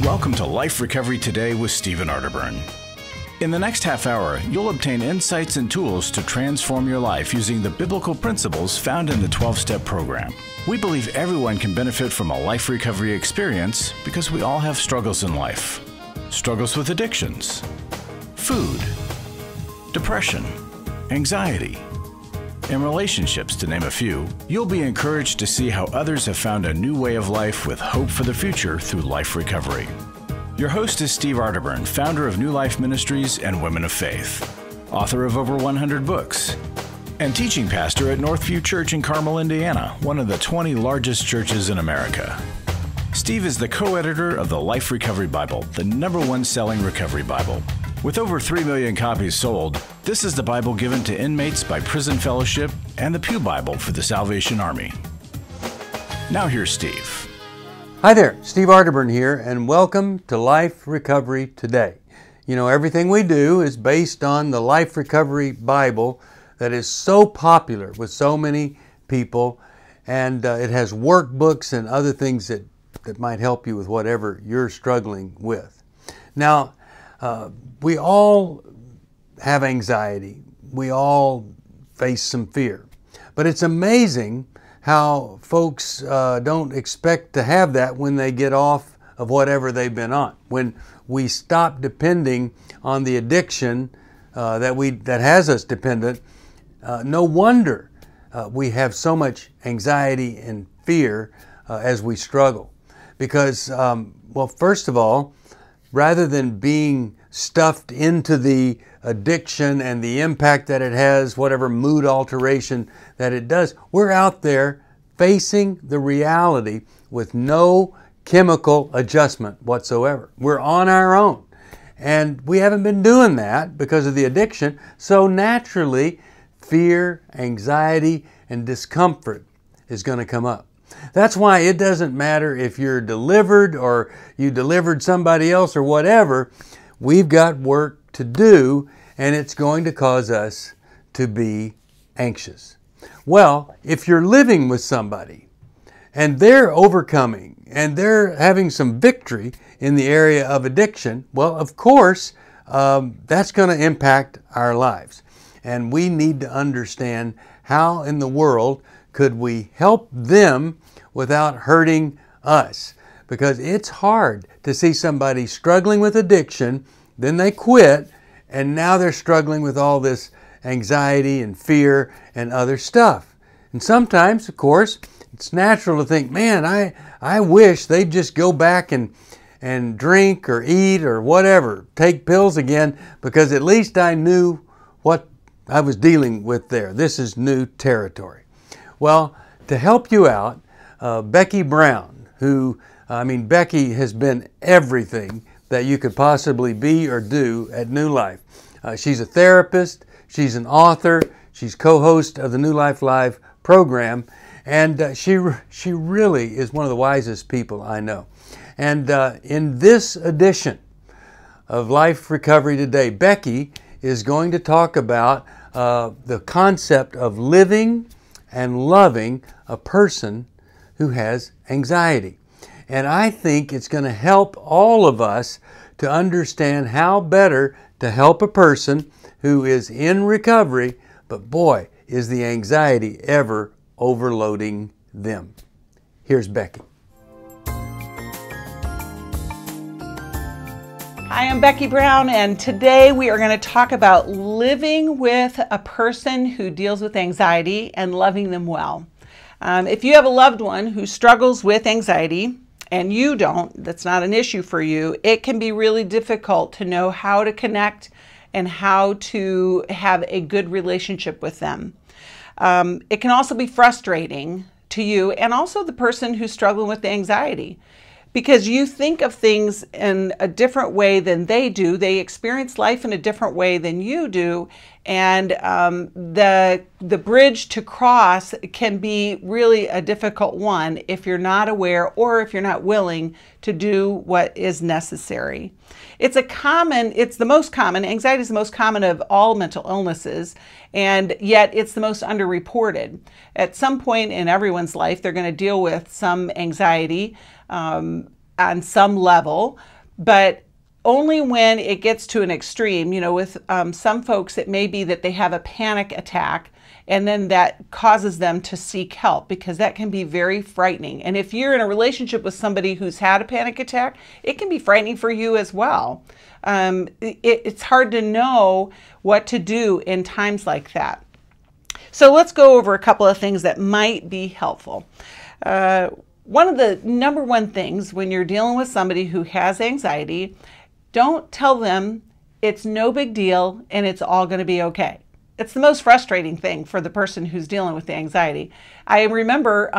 Welcome to Life Recovery Today with Stephen Arterburn. In the next half hour, you'll obtain insights and tools to transform your life using the biblical principles found in the 12-step program. We believe everyone can benefit from a life recovery experience because we all have struggles in life. Struggles with addictions, food, depression, anxiety, and relationships, to name a few. You'll be encouraged to see how others have found a new way of life with hope for the future through life recovery. Your host is Steve Arterburn, founder of New Life Ministries and Women of Faith, author of over 100 books, and teaching pastor at Northview Church in Carmel, Indiana, one of the 20 largest churches in America. Steve is the co-editor of the Life Recovery Bible, the #1 selling recovery Bible. With over 3 million copies sold, this is the Bible given to inmates by Prison Fellowship and the Pew Bible for the Salvation Army. Now here's Steve. Hi there, Steve Arterburn here, and welcome to Life Recovery Today. You know, everything we do is based on the Life Recovery Bible that is so popular with so many people, and it has workbooks and other things that might help you with whatever you're struggling with. Now, we all have anxiety. We all face some fear. But it's amazing how folks don't expect to have that when they get off of whatever they've been on. When we stop depending on the addiction that has us dependent, no wonder we have so much anxiety and fear as we struggle. Because, well, first of all, rather than being stuffed into the addiction and the impact that it has, whatever mood alteration that it does, we're out there facing the reality with no chemical adjustment whatsoever. We're on our own. And we haven't been doing that because of the addiction, so naturally fear, anxiety, and discomfort is going to come up. That's why it doesn't matter if you're delivered or you delivered somebody else or whatever. We've got work to do, and it's going to cause us to be anxious. Well, if you're living with somebody and they're overcoming and they're having some victory in the area of addiction, well, of course, that's going to impact our lives. And we need to understand how in the world could we help them without hurting us? Because it's hard to see somebody struggling with addiction, then they quit, and now they're struggling with all this anxiety and fear and other stuff. And sometimes, of course, it's natural to think, man, I wish they'd just go back and drink or eat or whatever, take pills again, because at least I knew what I was dealing with there. This is new territory. Well, to help you out, Becky Brown, Becky has been everything that you could possibly be or do at New Life. She's a therapist, she's an author, she's co-host of the New Life Live program, and she really is one of the wisest people I know. And in this edition of Life Recovery Today, Becky is going to talk about the concept of living and loving a person who has anxiety. And I think it's going to help all of us to understand how better to help a person who is in recovery, but boy, is the anxiety ever overloading them. Here's Becky. Hi, I'm Becky Brown, and today we are going to talk about living with a person who deals with anxiety and loving them well. If you have a loved one who struggles with anxiety and you don't, that's not an issue for you, it can be really difficult to know how to connect and how to have a good relationship with them. It can also be frustrating to you and also the person who's struggling with the anxiety, because you think of things in a different way than they do. They experience life in a different way than you do. And the bridge to cross can be really a difficult one if you're not aware or if you're not willing to do what is necessary. Anxiety is the most common of all mental illnesses, and yet it's the most underreported. At some point in everyone's life, they're going to deal with some anxiety on some level, but only when it gets to an extreme. With some folks, it may be that they have a panic attack, and then that causes them to seek help, because that can be very frightening. And if you're in a relationship with somebody who's had a panic attack, it can be frightening for you as well. It's hard to know what to do in times like that. So let's go over a couple of things that might be helpful. One of the number one things when you're dealing with somebody who has anxiety, don't tell them it's no big deal and it's all going to be okay. It's the most frustrating thing for the person who's dealing with the anxiety. I remember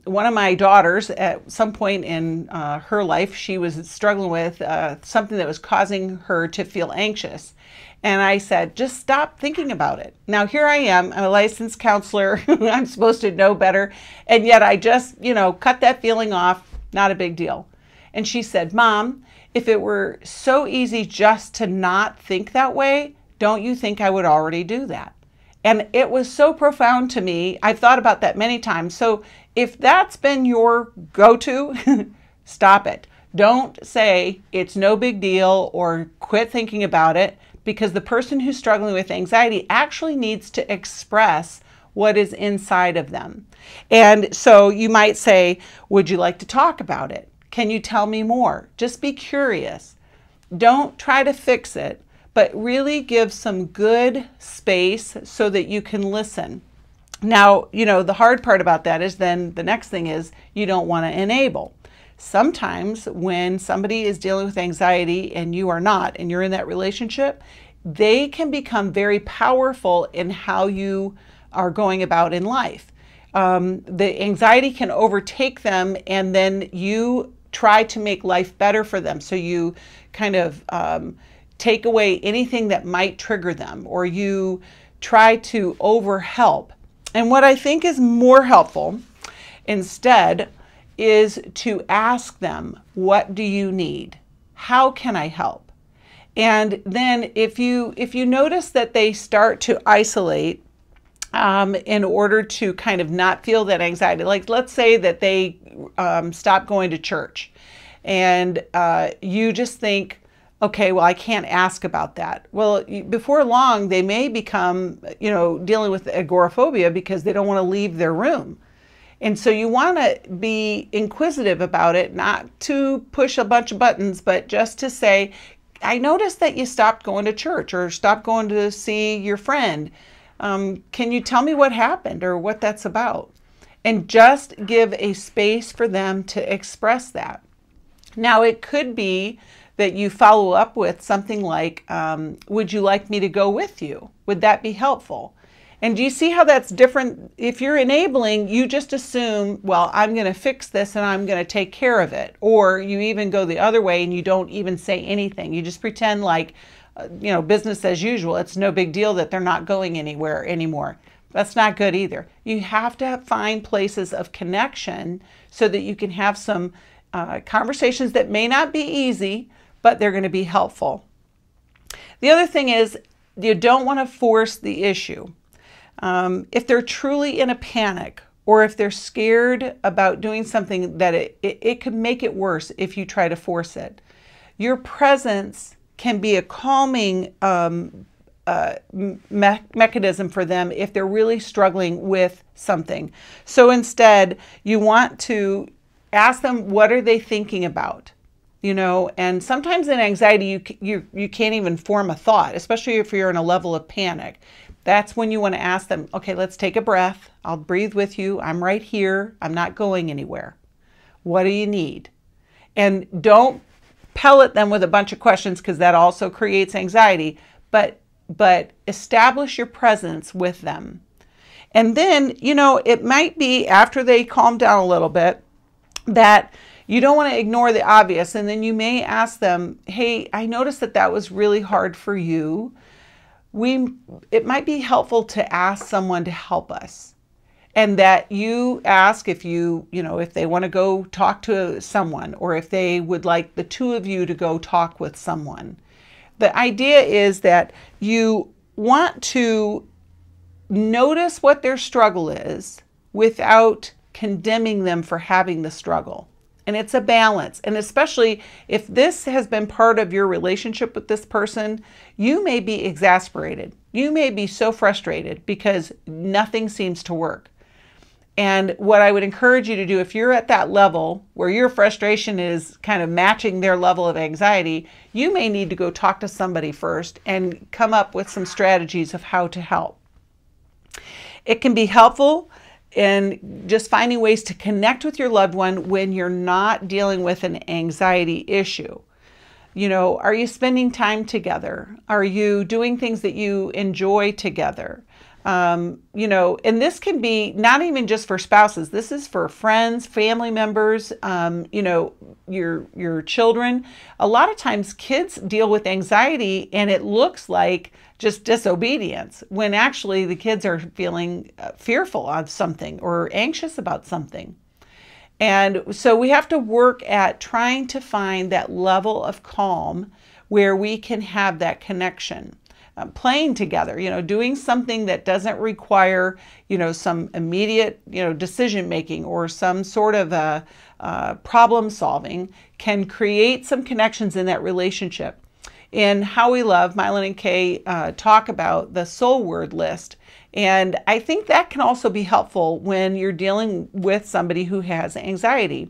one of my daughters at some point in her life, she was struggling with something that was causing her to feel anxious. And I said, just stop thinking about it. Now here I am, I'm a licensed counselor. I'm supposed to know better. And yet I just, cut that feeling off, not a big deal. And she said, Mom, if it were so easy just to not think that way, don't you think I would already do that? And it was so profound to me. I've thought about that many times. So if that's been your go-to, stop it. Don't say it's no big deal or quit thinking about it, because the person who's struggling with anxiety actually needs to express what is inside of them. And so you might say, would you like to talk about it? Can you tell me more? Just be curious. Don't try to fix it, but really give some good space so that you can listen. Now, the hard part about that is then the next thing is you don't want to enable. Sometimes when somebody is dealing with anxiety and you are not, and you're in that relationship, they can become very powerful in how you are going about in life. The anxiety can overtake them, and then you try to make life better for them. So you kind of take away anything that might trigger them, or you try to overhelp. And what I think is more helpful instead is to ask them, what do you need? How can I help? And then if you notice that they start to isolate in order to kind of not feel that anxiety, like let's say that they stop going to church, and you just think, okay, well, I can't ask about that. Well, before long, they may become, dealing with agoraphobia because they don't want to leave their room. And so you want to be inquisitive about it, not to push a bunch of buttons, but just to say, I noticed that you stopped going to church or stopped going to see your friend. Can you tell me what happened or what that's about? And just give a space for them to express that. Now, it could be that you follow up with something like, would you like me to go with you? Would that be helpful? And do you see how that's different? If you're enabling, you just assume, well, I'm going to fix this and I'm going to take care of it. Or you even go the other way and you don't even say anything. You just pretend like, business as usual. It's no big deal that they're not going anywhere anymore. That's not good either. You have to find places of connection so that you can have some conversations that may not be easy, but they're going to be helpful. The other thing is, you don't want to force the issue. If they're truly in a panic, or if they're scared about doing something, that it could make it worse if you try to force it. Your presence can be a calming mechanism for them if they're really struggling with something. So instead, you want to ask them, what are they thinking about? And sometimes in anxiety, you can't even form a thought, especially if you're in a level of panic. That's when you want to ask them, okay, let's take a breath. I'll breathe with you. I'm right here. I'm not going anywhere. What do you need? And don't pellet them with a bunch of questions, because that also creates anxiety, but establish your presence with them. And then, it might be after they calm down a little bit that you don't want to ignore the obvious. And then you may ask them, hey, I noticed that was really hard for you. It might be helpful to ask someone to help us. And that you ask if if they want to go talk to someone, or if they would like the two of you to go talk with someone. The idea is that you want to notice what their struggle is without condemning them for having the struggle. and it's a balance. And especially if this has been part of your relationship with this person, you may be exasperated. You may be so frustrated because nothing seems to work. And what I would encourage you to do, if you're at that level where your frustration is kind of matching their level of anxiety, you may need to go talk to somebody first and come up with some strategies of how to help. It can be helpful in just finding ways to connect with your loved one when you're not dealing with an anxiety issue. You know, are you spending time together? Are you doing things that you enjoy together? You know, and this can be not even just for spouses. This is for friends, family members, you know, your children. A lot of times kids deal with anxiety and it looks like just disobedience when actually the kids are feeling fearful of something or anxious about something. And so we have to work at trying to find that level of calm where we can have that connection. Playing together, you know, doing something that doesn't require, you know, some immediate, you know, decision making or some sort of a problem solving can create some connections in that relationship. In How We Love, Mylan and Kay talk about the soul word list. And I think that can also be helpful when you're dealing with somebody who has anxiety.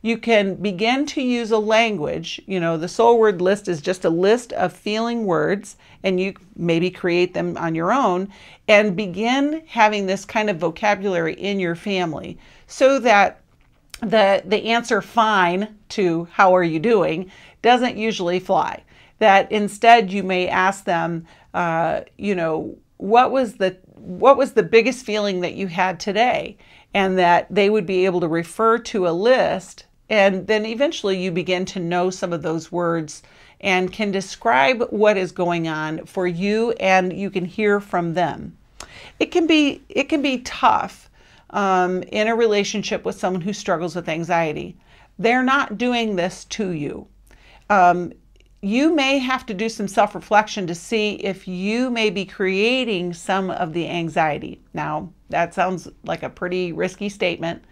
You can begin to use a language. You know, the soul word list is just a list of feeling words, and you maybe create them on your own and begin having this kind of vocabulary in your family so that the answer fine to how are you doing doesn't usually fly. That instead you may ask them, you know, what was the biggest feeling that you had today? And that they would be able to refer to a list, and then eventually you begin to know some of those words and can describe what is going on for you, and you can hear from them. It can be tough in a relationship with someone who struggles with anxiety. They're not doing this to you. You may have to do some self-reflection to see if you may be creating some of the anxiety. Now, that sounds like a pretty risky statement,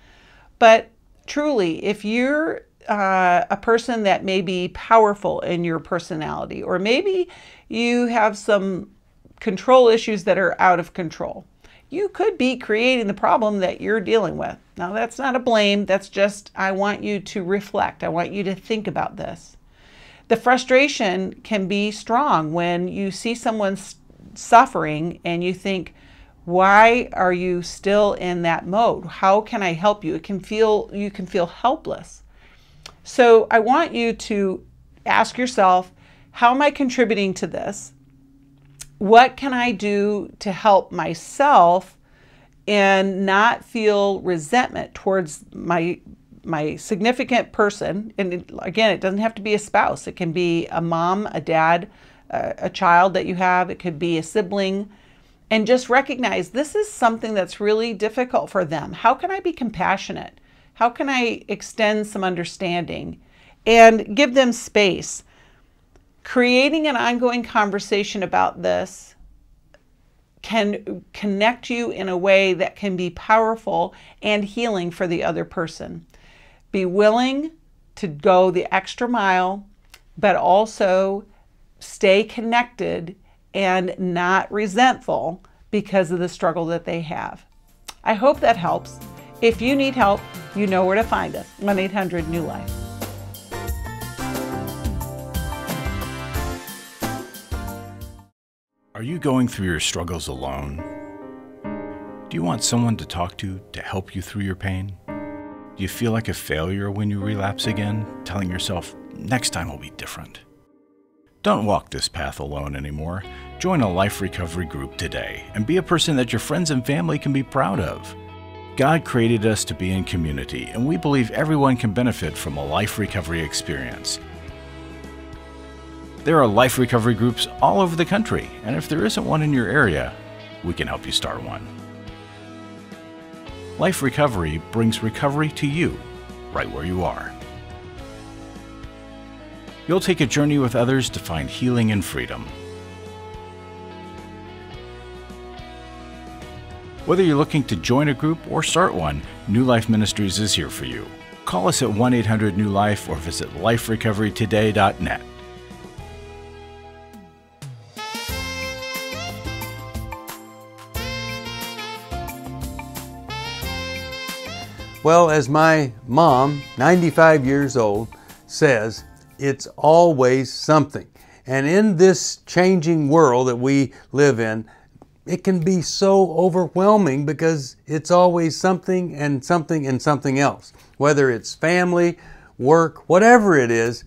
but truly, if you're a person that may be powerful in your personality, or maybe you have some control issues that are out of control, you could be creating the problem that you're dealing with. Now, that's not a blame. That's just, I want you to reflect. I want you to think about this. The frustration can be strong when you see someone suffering and you think, why are you still in that mode? How can I help you? You can feel helpless. So I want you to ask yourself, how am I contributing to this? What can I do to help myself and not feel resentment towards my significant person? And again, it doesn't have to be a spouse. It can be a mom, a dad, a child that you have. It could be a sibling. And just recognize this is something that's really difficult for them. How can I be compassionate? How can I extend some understanding and give them space? Creating an ongoing conversation about this can connect you in a way that can be powerful and healing for the other person. Be willing to go the extra mile, but also stay connected and not resentful because of the struggle that they have. I hope that helps. If you need help, you know where to find us, 1-800-NEW-LIFE. Are you going through your struggles alone? Do you want someone to talk to help you through your pain? Do you feel like a failure when you relapse again, telling yourself, next time will be different? Don't walk this path alone anymore. Join a life recovery group today and be a person that your friends and family can be proud of. God created us to be in community, and we believe everyone can benefit from a life recovery experience. There are life recovery groups all over the country, and if there isn't one in your area, we can help you start one. Life Recovery brings recovery to you, right where you are. You'll take a journey with others to find healing and freedom. Whether you're looking to join a group or start one, New Life Ministries is here for you. Call us at 1-800-NEW-LIFE or visit liferecoverytoday.net. Well, as my mom, 95 years old, says, it's always something. And in this changing world that we live in, it can be so overwhelming because it's always something and something and something else. Whether it's family, work, whatever it is,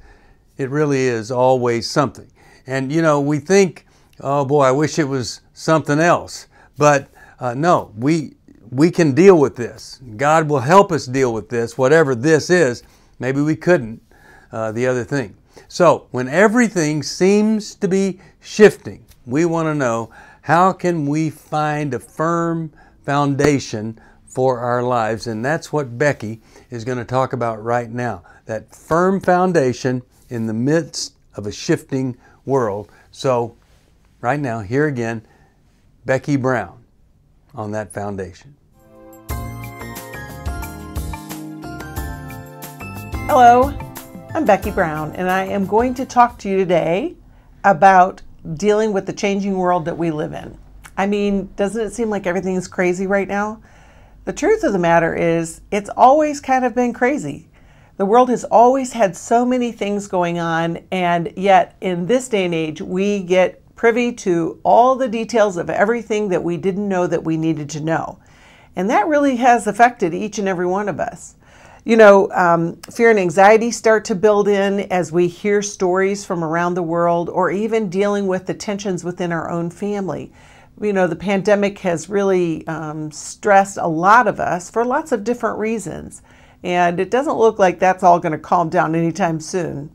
it really is always something. And you know, we think, oh boy, I wish it was something else. But no, we can deal with this. God will help us deal with this, whatever this is. Maybe we couldn't, the other thing. So when everything seems to be shifting, we want to know, how can we find a firm foundation for our lives? And that's what Becky is going to talk about right now. That firm foundation in the midst of a shifting world. So right now, here again, Becky Brown on that foundation. Hello, I'm Becky Brown, and I am going to talk to you today about dealing with the changing world that we live in. I mean, doesn't it seem like everything is crazy right now? The truth of the matter is, it's always kind of been crazy. The world has always had so many things going on, and yet in this day and age, we get privy to all the details of everything that we didn't know that we needed to know. And that really has affected each and every one of us. You know, fear and anxiety start to build in as we hear stories from around the world, or even dealing with the tensions within our own family. You know, the pandemic has really stressed a lot of us for lots of different reasons. And it doesn't look like that's all going to calm down anytime soon.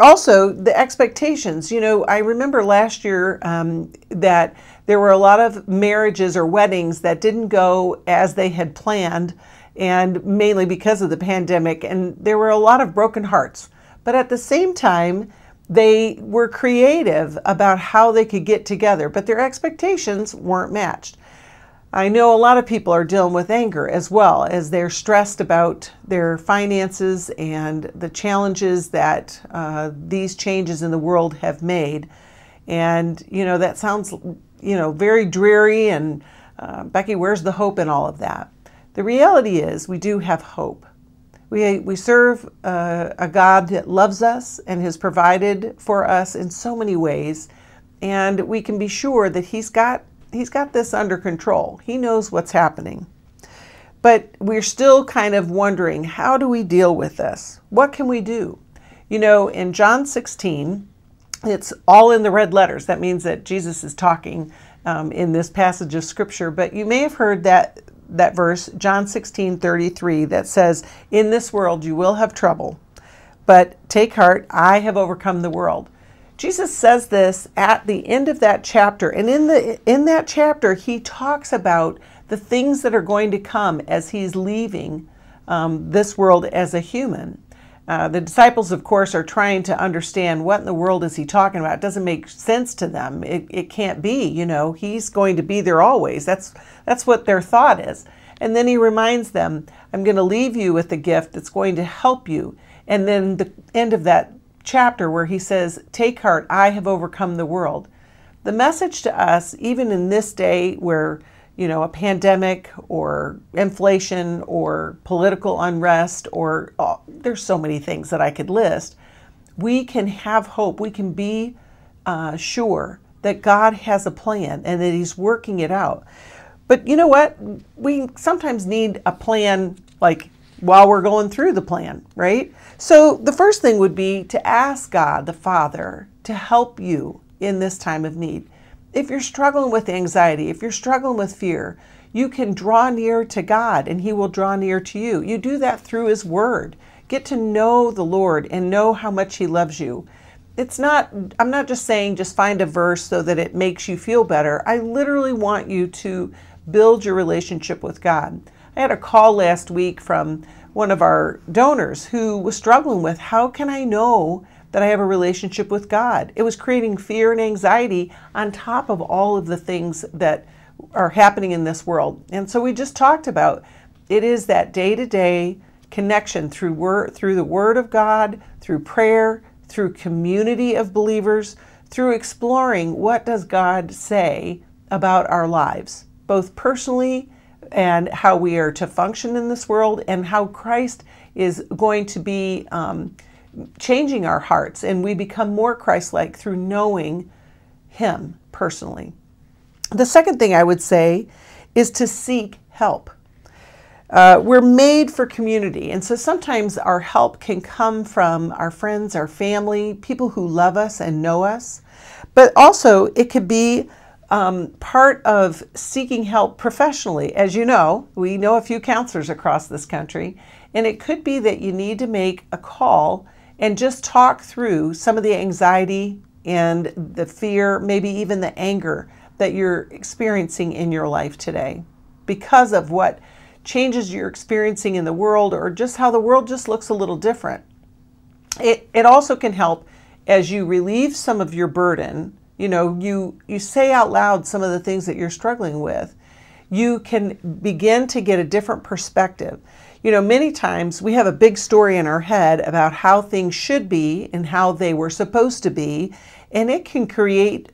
Also, the expectations. You know, I remember last year that there were a lot of marriages or weddings that didn't go as they had planned, and mainly because of the pandemic, and there were a lot of broken hearts. But at the same time, they were creative about how they could get together, but their expectations weren't matched. I know a lot of people are dealing with anger as well, as they're stressed about their finances and the challenges that these changes in the world have made. And, you know, that sounds, you know, very dreary, and Becky, where's the hope in all of that? The reality is, we do have hope. We serve a God that loves us and has provided for us in so many ways, and we can be sure that He's got this under control. He knows what's happening. But we're still kind of wondering, how do we deal with this? What can we do? You know, in John 16, it's all in the red letters. That means that Jesus is talking in this passage of Scripture, but you may have heard that verse, John 16:33, that says, "In this world you will have trouble, but take heart, I have overcome the world." Jesus says this at the end of that chapter, and in that chapter he talks about the things that are going to come as he's leaving this world as a human. The disciples, of course, are trying to understand, what in the world is he talking about? It doesn't make sense to them. It can't be, you know, he's going to be there always. That's what their thought is. And then he reminds them, I'm going to leave you with a gift that's going to help you. And then the end of that chapter where he says, take heart, I have overcome the world. The message to us, even in this day where, you know, a pandemic or inflation or political unrest, or there's so many things that I could list, we can have hope. We can be sure that God has a plan and that He's working it out. But you know what? We sometimes need a plan, like while we're going through the plan, right? So the first thing would be to ask God the Father to help you in this time of need. If you're struggling with anxiety, if you're struggling with fear, you can draw near to God and He will draw near to you. You do that through His Word. Get to know the Lord and know how much He loves you. I'm not just saying just find a verse so that it makes you feel better. I literally want you to build your relationship with God. I had a call last week from one of our donors who was struggling with, how can I know that I have a relationship with God? It was creating fear and anxiety on top of all of the things that are happening in this world. And so we just talked about, it is that day-to-day connection through the Word of God, through prayer, through community of believers, through exploring what does God say about our lives, both personally and how we are to function in this world, and how Christ is going to be changing our hearts, and we become more Christ-like through knowing Him personally. The second thing I would say is to seek help. We're made for community, and so sometimes our help can come from our friends, our family, people who love us and know us, but also it could be part of seeking help professionally. As you know, we know a few counselors across this country, and it could be that you need to make a call and just talk through some of the anxiety and the fear, maybe even the anger that you're experiencing in your life today because of what changes you're experiencing in the world, or just how the world just looks a little different. It also can help as you relieve some of your burden. You know, you say out loud some of the things that you're struggling with. You can begin to get a different perspective. You know, many times we have a big story in our head about how things should be and how they were supposed to be, and it can create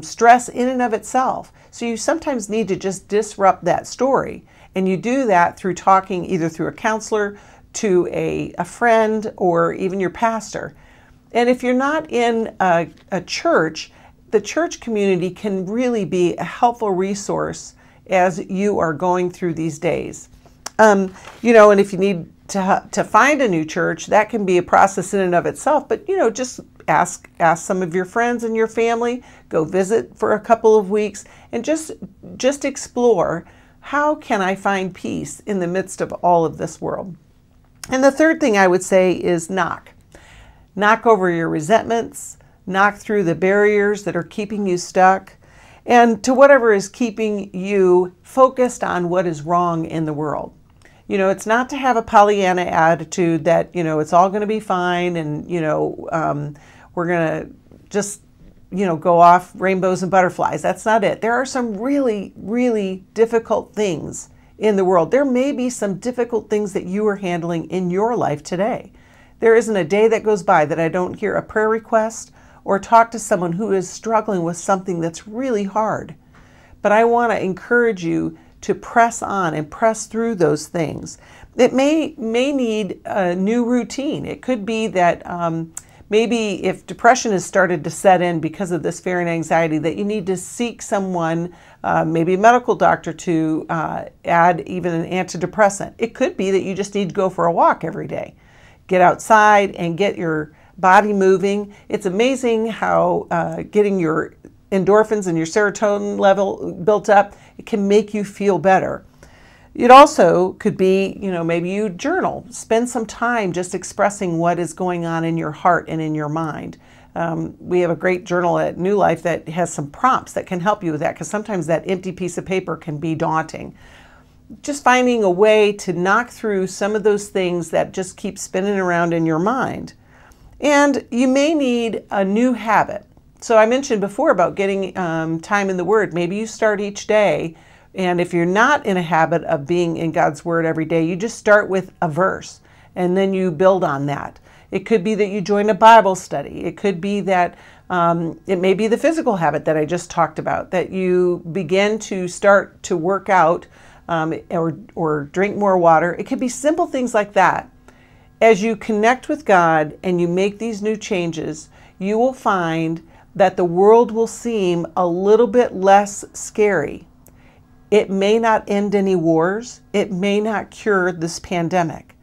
stress in and of itself. So you sometimes need to just disrupt that story, and you do that through talking either through a counselor, to a friend, or even your pastor. And if you're not in a church, the church community can really be a helpful resource as you are going through these days. You know, and if you need to find a new church, that can be a process in and of itself. But, you know, just ask some of your friends and your family, go visit for a couple of weeks, and just explore, how can I find peace in the midst of all of this world? And the third thing I would say is knock. Knock over your resentments, knock through the barriers that are keeping you stuck, and to whatever is keeping you focused on what is wrong in the world. You know, it's not to have a Pollyanna attitude that, you know, it's all going to be fine, and, you know, we're going to just, you know, go off rainbows and butterflies. That's not it. There are some really, really difficult things in the world. There may be some difficult things that you are handling in your life today. There isn't a day that goes by that I don't hear a prayer request or talk to someone who is struggling with something that's really hard. But I want to encourage you to press on and press through those things. It may need a new routine. It could be that maybe if depression has started to set in because of this fear and anxiety, that you need to seek someone, maybe a medical doctor, to add even an antidepressant. It could be that you just need to go for a walk every day. Get outside and get your body moving. It's amazing how getting your endorphins and your serotonin level built up, it can make you feel better. It also could be, you know, maybe you journal. Spend some time just expressing what is going on in your heart and in your mind. We have a great journal at New Life that has some prompts that can help you with that, because sometimes that empty piece of paper can be daunting. Just finding a way to knock through some of those things that just keep spinning around in your mind. And you may need a new habit. So I mentioned before about getting time in the Word. Maybe you start each day, and if you're not in a habit of being in God's Word every day, you just start with a verse, and then you build on that. It could be that you join a Bible study. It could be that it may be the physical habit that I just talked about, that you begin to start to work out or drink more water. It could be simple things like that. As you connect with God and you make these new changes, you will find that the world will seem a little bit less scary. It may not end any wars. It may not cure this pandemic.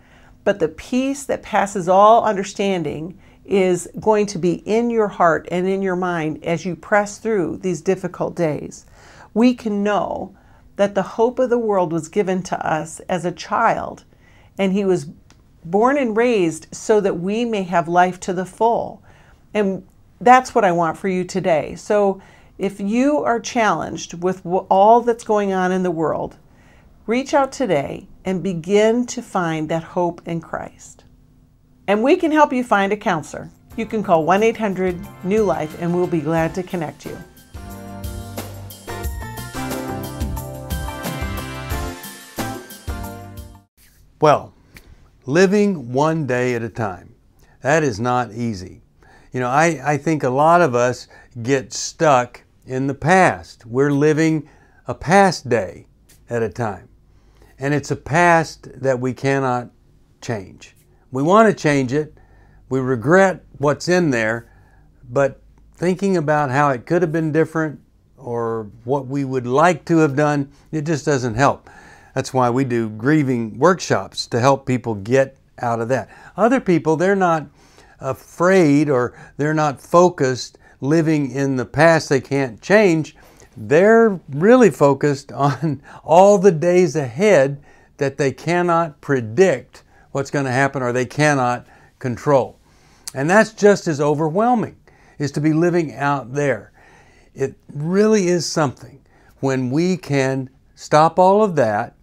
But the peace that passes all understanding is going to be in your heart and in your mind as you press through these difficult days. We can know that the hope of the world was given to us as a child, and He was born and raised so that we may have life to the full. And that's what I want for you today. So if you are challenged with all that's going on in the world, reach out today and begin to find that hope in Christ. And we can help you find a counselor. You can call 1-800-NEW-LIFE and we'll be glad to connect you. Well, living one day at a time. That is not easy. You know, I think a lot of us get stuck in the past. We're living a past day at a time. And it's a past that we cannot change. We want to change it. We regret what's in there, but thinking about how it could have been different or what we would like to have done, it just doesn't help. That's why we do grieving workshops, to help people get out of that. Other people, they're not afraid or they're not focused living in the past they can't change. They're really focused on all the days ahead that they cannot predict what's going to happen or they cannot control. And that's just as overwhelming, is to be living out there. It really is something when we can stop all of that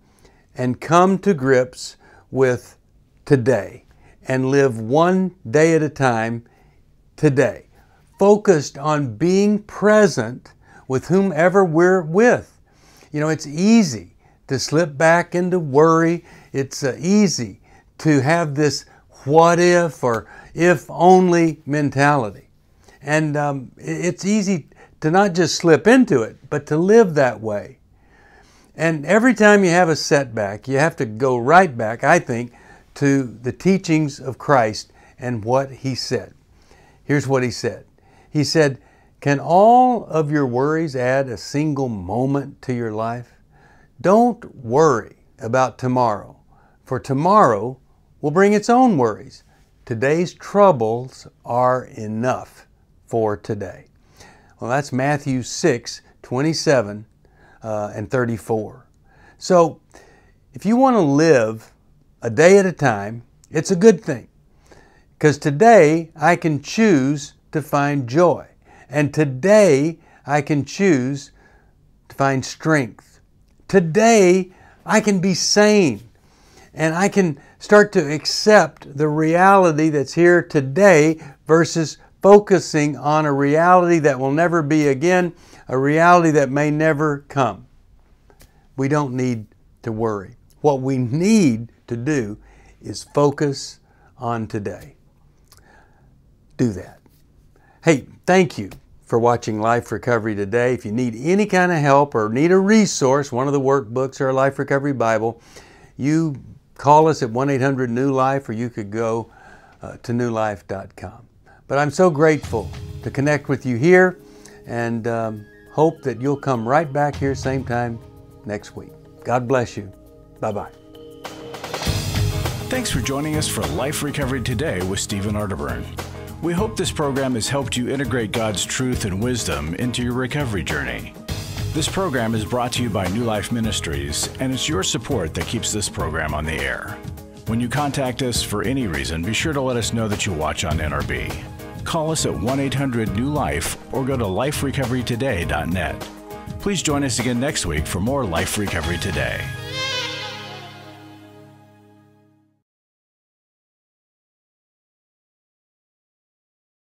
and come to grips with today and live one day at a time today, focused on being present with whomever we're with. You know, it's easy to slip back into worry. It's easy to have this what if or if only mentality. And it's easy to not just slip into it, but to live that way. And every time you have a setback, you have to go right back, I think, to the teachings of Christ and what He said. Here's what He said. He said, "Can all of your worries add a single moment to your life? Don't worry about tomorrow, for tomorrow will bring its own worries. Today's troubles are enough for today." Well, that's Matthew 6:27 and 34. So if you want to live a day at a time, it's a good thing. Because today I can choose to find joy. And today I can choose to find strength. Today I can be sane. And I can start to accept the reality that's here today versus focusing on a reality that will never be again, a reality that may never come. We don't need to worry. What we need to do is focus on today. Do that. Hey, thank you for watching Life Recovery Today. If you need any kind of help or need a resource, one of the workbooks or a Life Recovery Bible, you call us at 1-800-NEW-LIFE, or you could go to newlife.com. But I'm so grateful to connect with you here, and hope that you'll come right back here same time next week. God bless you. Bye-bye. Thanks for joining us for Life Recovery Today with Stephen Arterburn. We hope this program has helped you integrate God's truth and wisdom into your recovery journey. This program is brought to you by New Life Ministries, and it's your support that keeps this program on the air. When you contact us for any reason, be sure to let us know that you watch on NRB. Call us at 1-800-NEW-LIFE or go to liferecoverytoday.net. Please join us again next week for more Life Recovery Today.